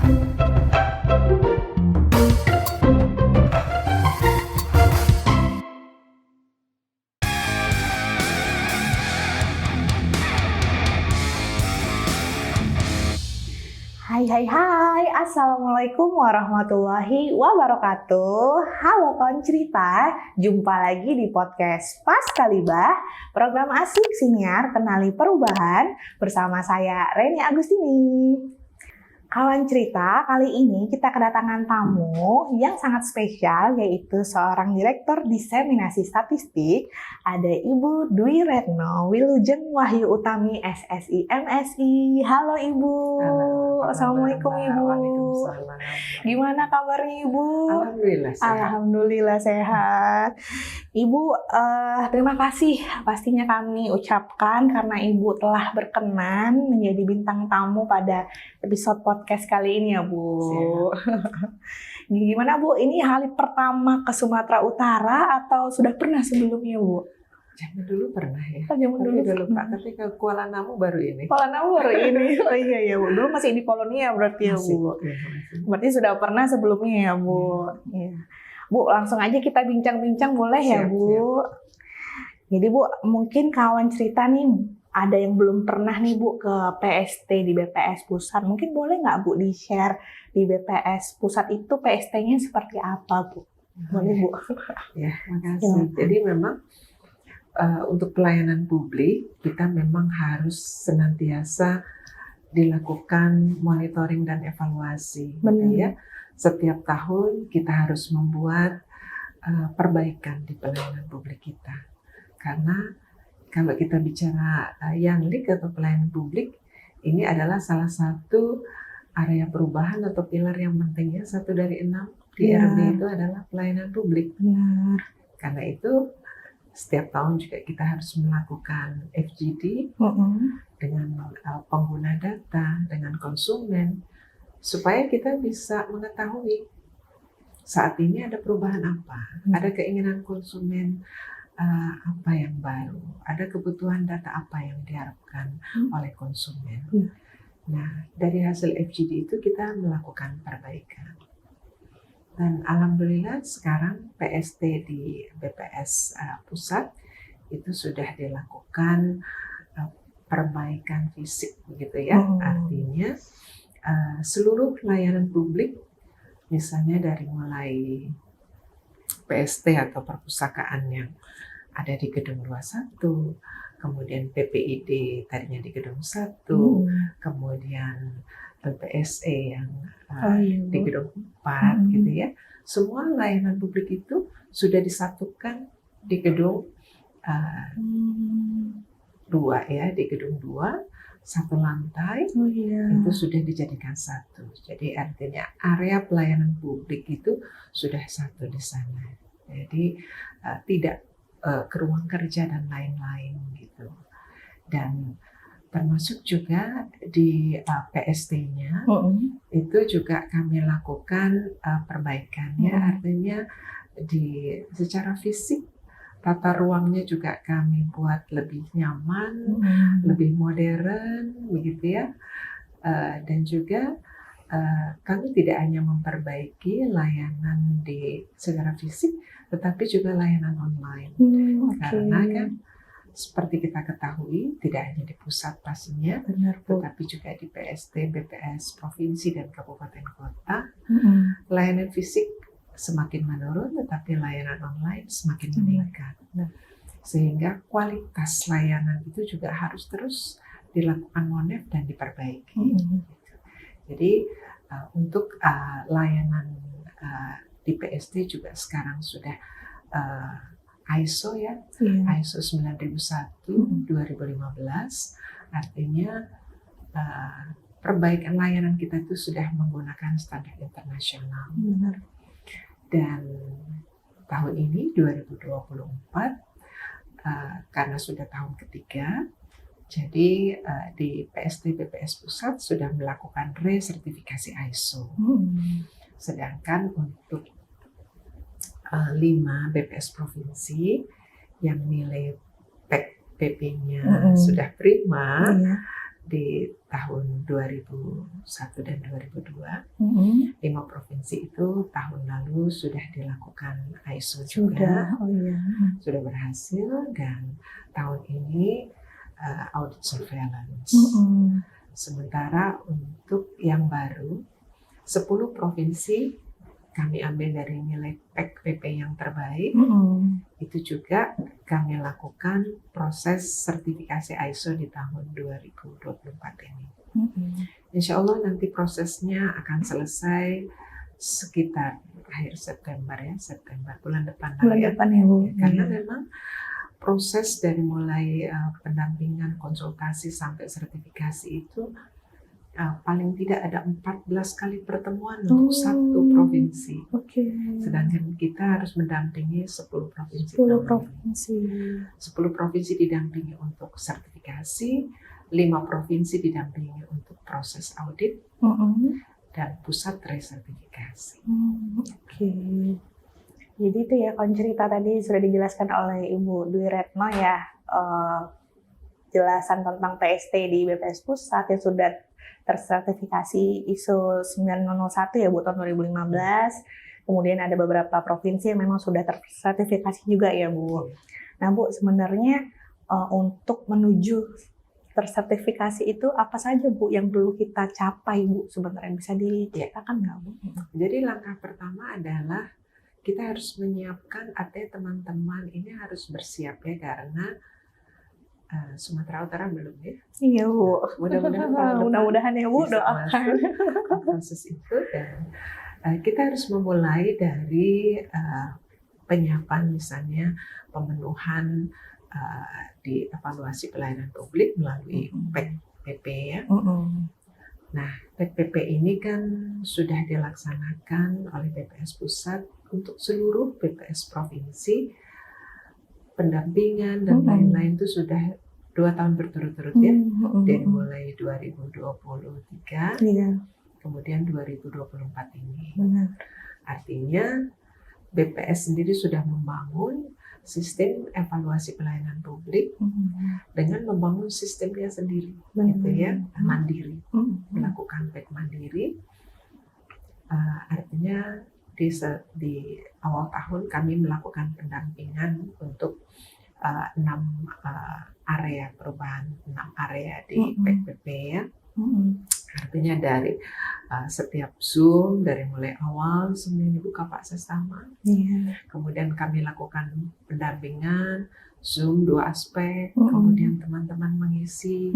Hai, Assalamualaikum warahmatullahi wabarakatuh. Halo kawan cerita, jumpa lagi di podcast Paskalibah, program asik siniar kenali perubahan bersama saya Reni Agustini. Kawan cerita, kali ini kita kedatangan tamu yang sangat spesial, yaitu seorang direktur diseminasi statistik, ada Ibu Dwi Retno Wilujeng Wahyu Utami SSI MSI. Halo Ibu. Assalamualaikum Ibu. Waalaikumsalam. Gimana kabarnya Ibu? Alhamdulillah sehat. Alhamdulillah sehat. Ibu, terima kasih pastinya kami ucapkan karena Ibu telah berkenan menjadi bintang tamu pada episode podcast kali ini ya Bu. Gimana Bu, ini hari pertama ke Sumatera Utara atau sudah pernah sebelumnya Bu? Zaman dulu pernah ya. Zaman dulu Pak, tapi ke Kuala Namu baru ini. Kuala Namu baru ini. Oh iya Bu, dulu masih di Kolonia berarti ya Bu. Berarti sudah pernah sebelumnya ya Bu. Iya. Bu, langsung aja kita bincang-bincang boleh ya Bu? Siap. Jadi Bu, mungkin kawan cerita nih, ada yang belum pernah nih Bu ke PST di BPS Pusat. Mungkin boleh nggak Bu di-share di BPS Pusat itu PST-nya seperti apa Bu? Boleh Bu? Ya, makasih. Jadi memang untuk pelayanan publik, kita memang harus senantiasa dilakukan monitoring dan evaluasi. Benar. Ya. Setiap tahun kita harus membuat perbaikan di pelayanan publik kita. Karena kalau kita bicara Yanlik atau pelayanan publik, ini adalah salah satu area perubahan atau pilar yang pentingnya 1 dari 6 di RB itu adalah pelayanan publik. Benar. Karena itu setiap tahun juga kita harus melakukan FGD dengan pengguna data, dengan konsumen, supaya kita bisa mengetahui saat ini ada perubahan apa, ada keinginan konsumen apa yang baru, ada kebutuhan data apa yang diharapkan oleh konsumen. Nah, dari hasil FGD itu kita melakukan perbaikan. Dan alhamdulillah sekarang PST di BPS Pusat itu sudah dilakukan perbaikan fisik begitu ya. Artinya seluruh layanan publik, misalnya dari mulai PST atau perpustakaan yang ada di Gedung 21, kemudian PPID tadinya di Gedung 1, kemudian LPSE yang di Gedung 4 gitu ya. Semua layanan publik itu sudah disatukan di Gedung 2 ya, di Gedung 2. 1 lantai itu sudah dijadikan 1. Jadi artinya area pelayanan publik itu sudah 1 di sana. Jadi tidak ke ruang kerja dan lain-lain gitu. Dan termasuk juga di PST-nya itu juga kami lakukan perbaikan ya. Artinya secara fisik tata ruangnya juga kami buat lebih nyaman, lebih modern, begitu ya. Dan juga kami tidak hanya memperbaiki layanan secara fisik, tetapi juga layanan online. Karena kan seperti kita ketahui, tidak hanya di pusat pastinya, tetapi juga di PST, BPS, provinsi dan kabupaten kota, layanan fisik semakin menurun, tetapi layanan online semakin meningkat. Sehingga kualitas layanan itu juga harus terus dilakukan monitor dan diperbaiki. Jadi untuk layanan di PST juga sekarang sudah ISO ya, ISO 9001 2015, artinya perbaikan layanan kita itu sudah menggunakan standar internasional. Dan tahun ini 2024 karena sudah tahun ketiga, jadi di PST BPS Pusat sudah melakukan resertifikasi ISO. Sedangkan untuk 5 BPS provinsi yang nilai PP-nya sudah prima, di tahun 2001 dan 2002. 5 provinsi itu tahun lalu sudah dilakukan ISO juga. Sudah berhasil, dan tahun ini audit surveillance. Sementara untuk yang baru, 10 provinsi kami ambil dari nilai PEK-PP yang terbaik. Itu juga kami lakukan proses sertifikasi ISO di tahun 2024 ini. Insya Allah nanti prosesnya akan selesai sekitar akhir September ya, September bulan depan. Bulan depan ya Bu. Karena memang proses dari mulai pendampingan, konsultasi sampai sertifikasi itu paling tidak ada 14 kali pertemuan untuk satu provinsi. Sedangkan kita harus mendampingi 10 provinsi. 10 provinsi didampingi untuk sertifikasi, 5 provinsi didampingi untuk proses audit, dan pusat resertifikasi. Jadi itu ya cerita tadi sudah dijelaskan oleh Ibu Dwi Retno ya, jelasan tentang PST di BPS Pusat yang sudah tersertifikasi ISO 9001 ya Bu tahun 2015. Kemudian ada beberapa provinsi yang memang sudah tersertifikasi juga ya Bu. Nah Bu, sebenarnya untuk menuju tersertifikasi itu apa saja Bu yang perlu kita capai Bu sebenarnya, bisa diceritakan nggak Bu? Jadi langkah pertama adalah kita harus menyiapkan, artinya teman-teman ini harus bersiap ya, karena Sumatera Utara belum ya. Iya Bu. Mudah-mudahan ya Bu, doakan proses itu, dan kita harus memulai dari penyiapan, misalnya pemenuhan di evaluasi pelayanan publik melalui PEK-PP ya. Nah, PEK-PP ini kan sudah dilaksanakan oleh BPS Pusat untuk seluruh BPS provinsi. Pendampingan dan lain-lain itu sudah 2 tahun berturut-turut ya, dari mulai 2023, kemudian 2024 ini. Artinya BPS sendiri sudah membangun sistem evaluasi pelayanan publik dengan membangun sistemnya sendiri, gitu ya, mandiri, melakukan PEK mandiri. Artinya di awal tahun kami melakukan pendampingan untuk 6 area perubahan, 6 area di PEK-PP ya. Artinya dari setiap Zoom, dari mulai awal Zoom yang dibuka Pak Sestama, kemudian kami lakukan pendampingan Zoom 2 aspek, kemudian teman-teman mengisi,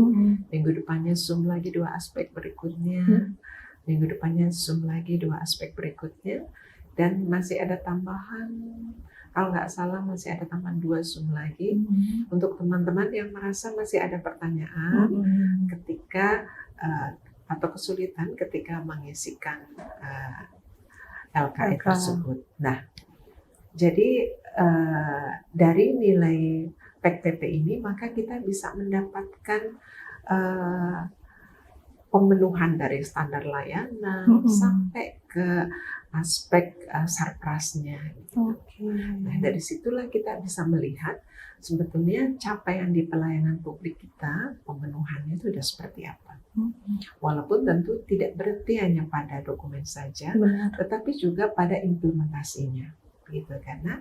minggu depannya Zoom lagi 2 aspek berikutnya, minggu depannya Zoom lagi 2 aspek berikutnya, dan masih ada tambahan, kalau nggak salah masih ada tambahan 2 Zoom lagi untuk teman-teman yang merasa masih ada pertanyaan ketika atau kesulitan ketika mengisikan LKE tersebut. Nah, jadi dari nilai PEK-PP ini maka kita bisa mendapatkan pemenuhan dari standar layanan sampai ke aspek sarprasnya. Nah, dari situlah kita bisa melihat sebetulnya capaian di pelayanan publik kita, pemenuhannya itu sudah seperti apa. Walaupun tentu tidak berhenti hanya pada dokumen saja, tetapi juga pada implementasinya, gitu. Karena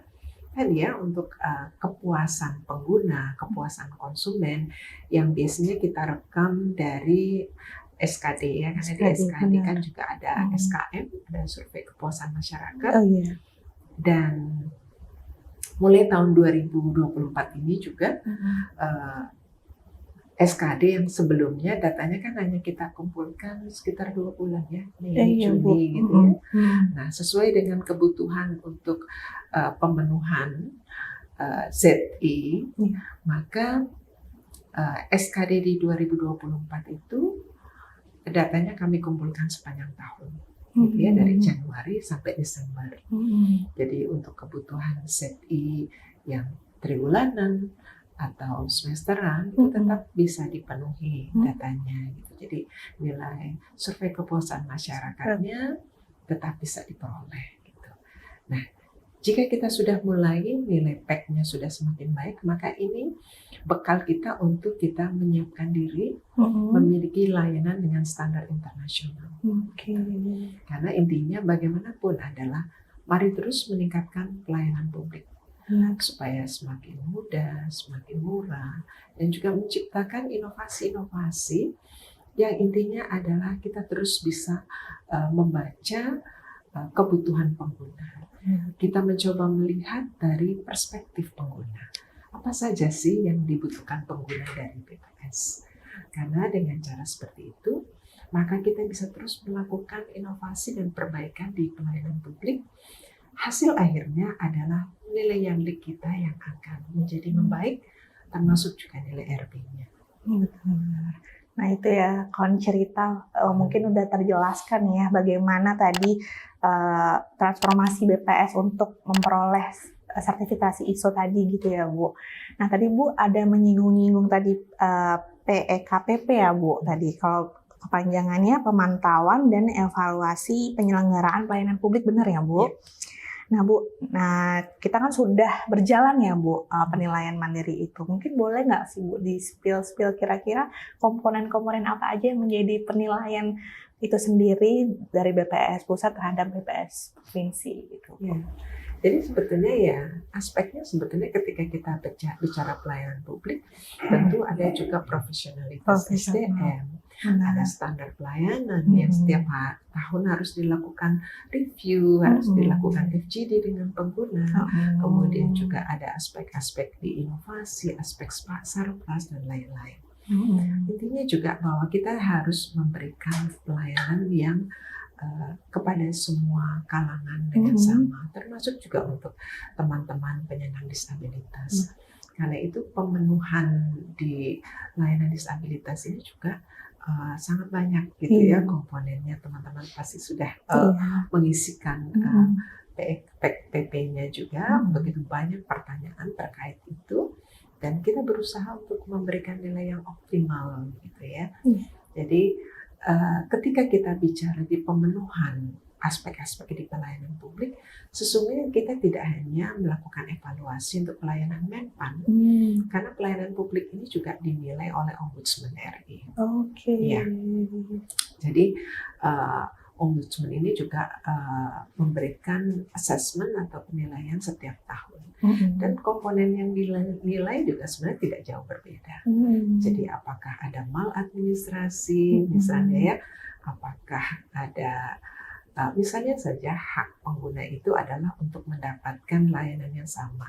tadi ya, untuk kepuasan pengguna, kepuasan konsumen yang biasanya kita rekam dari SKD ya, karena di SKD kan juga ada SKM, ada survei kepuasan masyarakat. Dan mulai tahun 2024 ini juga SKD yang sebelumnya datanya kan hanya kita kumpulkan sekitar 2 bulan ya, Mei, Juni gitu ya. Nah, sesuai dengan kebutuhan untuk pemenuhan ZI, maka SKD di 2024 itu datanya kami kumpulkan sepanjang tahun, gitu ya, dari Januari sampai Desember. Jadi untuk kebutuhan ZI yang triwulanan atau semesteran itu tetap bisa dipenuhi datanya, gitu. Jadi nilai survei kepuasan masyarakatnya tetap bisa diperoleh, gitu. Nah, Jika kita sudah mulai nilai PEK-nya sudah semakin baik, maka ini bekal kita untuk kita menyiapkan diri memiliki layanan dengan standar internasional. Karena intinya bagaimanapun adalah mari terus meningkatkan pelayanan publik supaya semakin mudah, semakin murah, dan juga menciptakan inovasi-inovasi yang intinya adalah kita terus bisa membaca kebutuhan pengguna. Kita mencoba melihat dari perspektif pengguna. Apa saja sih yang dibutuhkan pengguna dari BPS? Karena dengan cara seperti itu, maka kita bisa terus melakukan inovasi dan perbaikan di pelayanan publik. Hasil akhirnya adalah nilai Yanlik kita yang akan menjadi membaik, termasuk juga nilai RB-nya. Benar. Nah itu ya, kon cerita mungkin udah terjelaskan ya bagaimana tadi transformasi BPS untuk memperoleh sertifikasi ISO tadi gitu ya Bu. Nah tadi Bu ada menyinggung-nyinggung tadi PEKPP ya Bu tadi, kalau kepanjangannya pemantauan dan evaluasi penyelenggaraan pelayanan publik, benar ya Bu? Nah Bu, kita kan sudah berjalan ya Bu penilaian mandiri itu. Mungkin boleh nggak sih Bu di spill kira-kira komponen-komponen apa aja yang menjadi penilaian itu sendiri dari BPS pusat terhadap BPS provinsi gitu. Ya. Jadi sebetulnya ya aspeknya sebetulnya ketika kita bicara pelayanan publik tentu ada juga profesionalitas SDM. Ada standar pelayanan yang setiap tahun harus dilakukan review, harus dilakukan FGD dengan pengguna. Kemudian juga ada aspek-aspek di inovasi, aspek surplus dan lain-lain. Intinya juga bahwa kita harus memberikan pelayanan yang kepada semua kalangan dengan sama, termasuk juga untuk teman-teman penyandang disabilitas. Karena itu pemenuhan di layanan disabilitas ini juga sangat banyak gitu ya komponennya. Teman-teman pasti sudah mengisikan PP-nya juga, begitu banyak pertanyaan terkait itu, dan kita berusaha untuk memberikan nilai yang optimal gitu ya. Jadi ketika kita bicara di pemenuhan aspek-aspek di pelayanan publik, sesungguhnya kita tidak hanya melakukan evaluasi untuk pelayanan Menpan, karena pelayanan publik ini juga dinilai oleh Ombudsman RI. Ya. Jadi Ombudsman ini juga memberikan assessment atau penilaian setiap tahun. Dan komponen yang dinilai juga sebenarnya tidak jauh berbeda. Jadi apakah ada maladministrasi, misalnya ya, apakah ada misalnya saja hak pengguna itu adalah untuk mendapatkan layanan yang sama.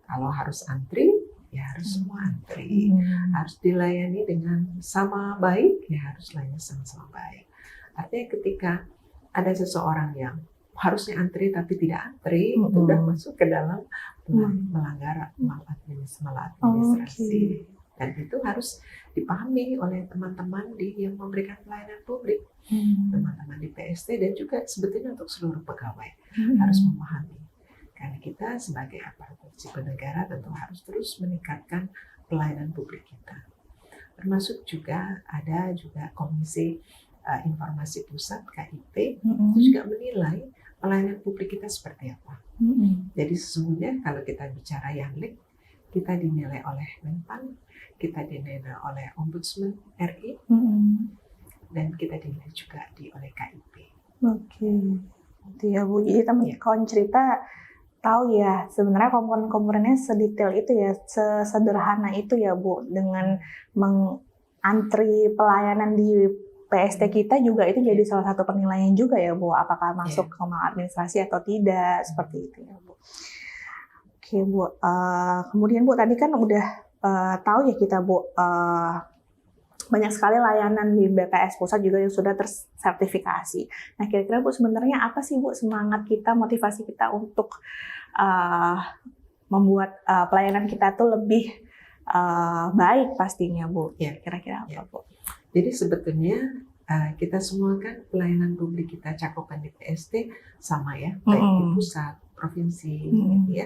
Kalau harus antri, ya harus semua antri. Harus dilayani dengan sama baik, ya harus layani sama-sama baik. Artinya ketika ada seseorang yang harusnya antri tapi tidak antri, itu sudah masuk ke dalam melanggar maladministrasi. Dan itu harus dipahami oleh teman-teman yang memberikan pelayanan publik, teman-teman di PST, dan juga sebetulnya untuk seluruh pegawai harus memahami. Karena kita sebagai aparatur sipil negara tentu harus terus meningkatkan pelayanan publik kita. Termasuk juga ada juga Komisi Informasi Pusat KIP itu juga menilai pelayanan publik kita seperti apa. Jadi sesungguhnya kalau kita bicara Yanlik, kita dinilai oleh Menpan, kita dinilai oleh Ombudsman RI, dan kita dinilai juga oleh KIP. Itu ya Bu. Jadi teman-teman cerita tahu ya sebenarnya komponen-komponennya sedetail itu ya, sesederhana itu ya Bu, dengan mengantri pelayanan di PST kita juga itu jadi salah satu penilaian juga ya Bu, apakah masuk ke maladministrasi atau tidak, seperti itu ya Bu. Oke Bu, kemudian Bu tadi kan udah tahu ya kita Bu, banyak sekali layanan di BPS pusat juga yang sudah tersertifikasi. Nah kira-kira Bu sebenarnya apa sih Bu semangat kita, motivasi kita untuk membuat pelayanan kita tuh lebih baik pastinya Bu? Ya kira-kira apa Bu? Jadi sebetulnya kita semua kan pelayanan publik kita cakupan di PST sama ya, baik di pusat, provinsi, ya,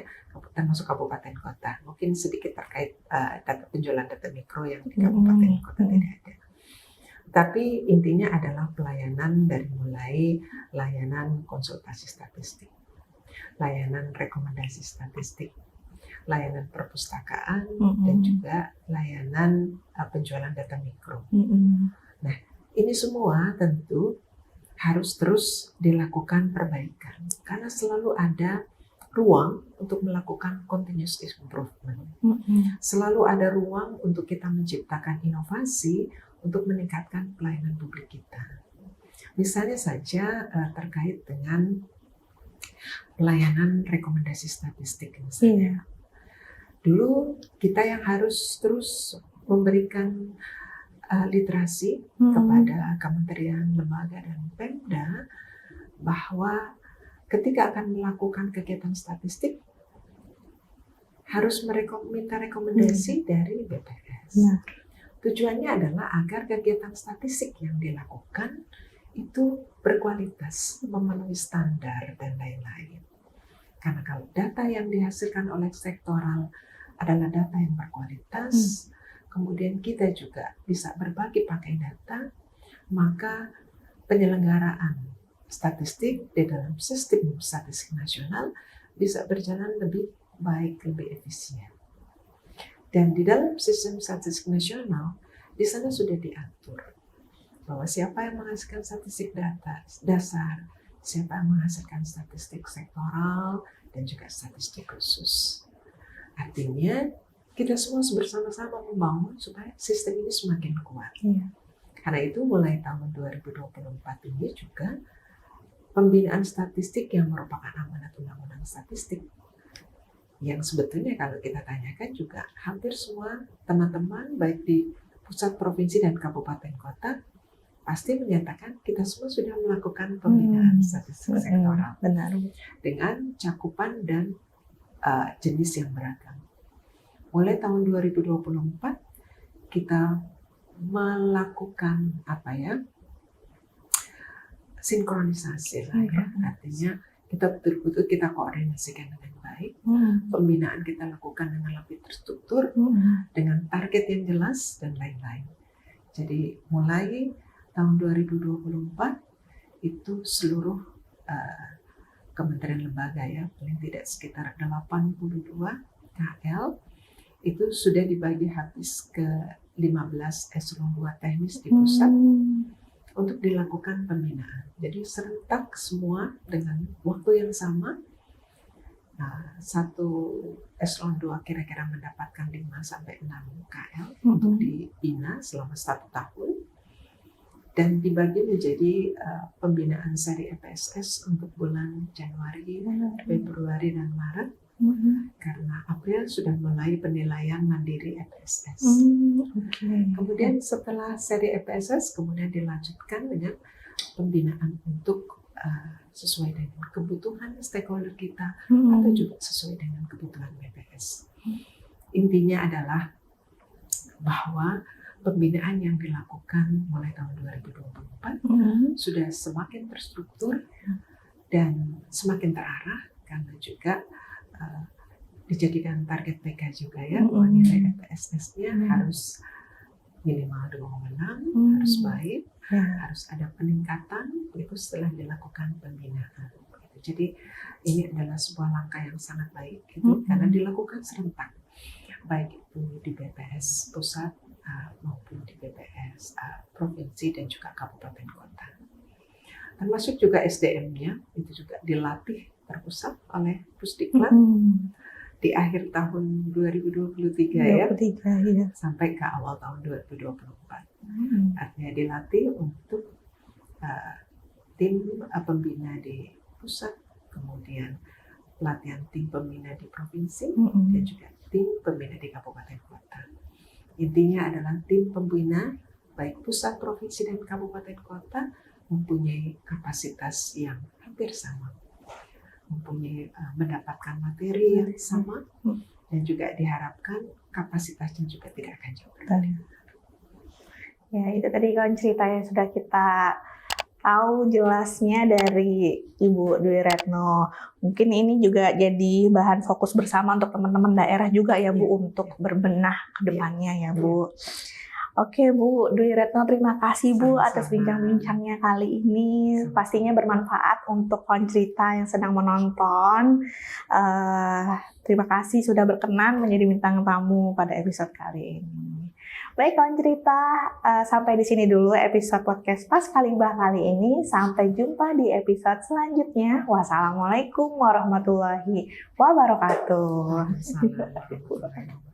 termasuk kabupaten kota. Mungkin sedikit terkait data penjualan data mikro yang di kabupaten kota tidak ada. Tapi intinya adalah pelayanan dari mulai layanan konsultasi statistik. layanan rekomendasi statistik, layanan perpustakaan, dan juga layanan penjualan data mikro. Nah, ini semua tentu harus terus dilakukan perbaikan karena selalu ada ruang untuk melakukan continuous improvement. Selalu ada ruang untuk kita menciptakan inovasi untuk meningkatkan pelayanan publik kita. Misalnya saja terkait dengan pelayanan rekomendasi statistik misalnya. Dulu kita yang harus terus memberikan literasi kepada kementerian, lembaga, dan Pemda bahwa ketika akan melakukan kegiatan statistik harus minta rekomendasi dari BPS. Tujuannya adalah agar kegiatan statistik yang dilakukan itu berkualitas, memenuhi standar dan lain-lain. Karena kalau data yang dihasilkan oleh sektoral adalah data yang berkualitas, kemudian kita juga bisa berbagi pakai data, maka penyelenggaraan statistik di dalam sistem statistik nasional bisa berjalan lebih baik, lebih efisien. Dan di dalam sistem statistik nasional, di sana sudah diatur bahwa siapa yang menghasilkan statistik data dasar, siapa yang menghasilkan statistik sektoral, dan juga statistik khusus. Artinya, kita semua bersama-sama membangun supaya sistem ini semakin kuat. Karena itu mulai tahun 2024 ini juga pembinaan statistik yang merupakan amanat undang-undang statistik yang sebetulnya kalau kita tanyakan juga hampir semua teman-teman baik di pusat, provinsi, dan kabupaten kota pasti menyatakan kita semua sudah melakukan pembinaan statistik sektoral dengan cakupan dan jenis yang beragam. Mulai tahun 2024 kita melakukan sinkronisasi lah ya. Artinya kita betul-betul kita koordinasikan dengan baik. Pembinaan kita lakukan dengan lebih terstruktur, dengan target yang jelas dan lain-lain. Jadi mulai tahun 2024 itu seluruh kementerian lembaga ya, paling tidak sekitar 82 KL itu sudah dibagi habis ke 15 eselon 2 teknis di pusat untuk dilakukan pembinaan. Jadi serentak semua dengan waktu yang sama. Nah, satu eselon 2 kira-kira mendapatkan 5-6 KL untuk dibina selama 1 tahun. Dan dibagi menjadi pembinaan seri EPSS untuk bulan Januari, Februari, dan Maret. Karena April sudah mulai penilaian mandiri EPSS. Kemudian setelah seri EPSS, kemudian dilanjutkan dengan pembinaan untuk sesuai dengan kebutuhan stakeholder kita atau juga sesuai dengan kebutuhan BPS. Intinya adalah bahwa pembinaan yang dilakukan mulai tahun 2024 sudah semakin terstruktur dan semakin terarah karena juga dijadikan target PK juga ya, bahwa nilai EPSS-nya harus minimal 2,6, harus baik, harus ada peningkatan itu setelah dilakukan pembinaan. Jadi ini adalah sebuah langkah yang sangat baik gitu, karena dilakukan serentak, baik itu di BPS pusat maupun di BPS provinsi dan juga kabupaten kota. Termasuk juga SDM-nya itu juga dilatih terpusat oleh Pusdiklat di akhir tahun 2023 sampai ke awal tahun 2024. Artinya dilatih untuk tim pembina di pusat, kemudian pelatihan tim pembina di provinsi dan juga tim pembina di kabupaten kota. Intinya adalah tim pembina baik pusat, provinsi, dan kabupaten kota mempunyai kapasitas yang hampir sama, mempunyai mendapatkan materi yang sama, dan juga diharapkan kapasitasnya juga tidak akan jauh berbeda. Ya, itu tadi kan cerita yang sudah kita tahu jelasnya dari Ibu Dwi Retno. Mungkin ini juga jadi bahan fokus bersama untuk teman-teman daerah juga ya Bu, untuk berbenah ke depannya ya Bu. Oke Bu Dwi Retno, terima kasih Bu Sama-sama. atas bincang-bincangnya kali ini. Sama-sama. Pastinya bermanfaat untuk kawan cerita yang sedang menonton. Terima kasih sudah berkenan menjadi bintang tamu pada episode kali ini. Baik kawan cerita, sampai di sini dulu episode podcast Paskalibah kali ini. Sampai jumpa di episode selanjutnya. Wassalamualaikum warahmatullahi wabarakatuh. Waalaikumsalam.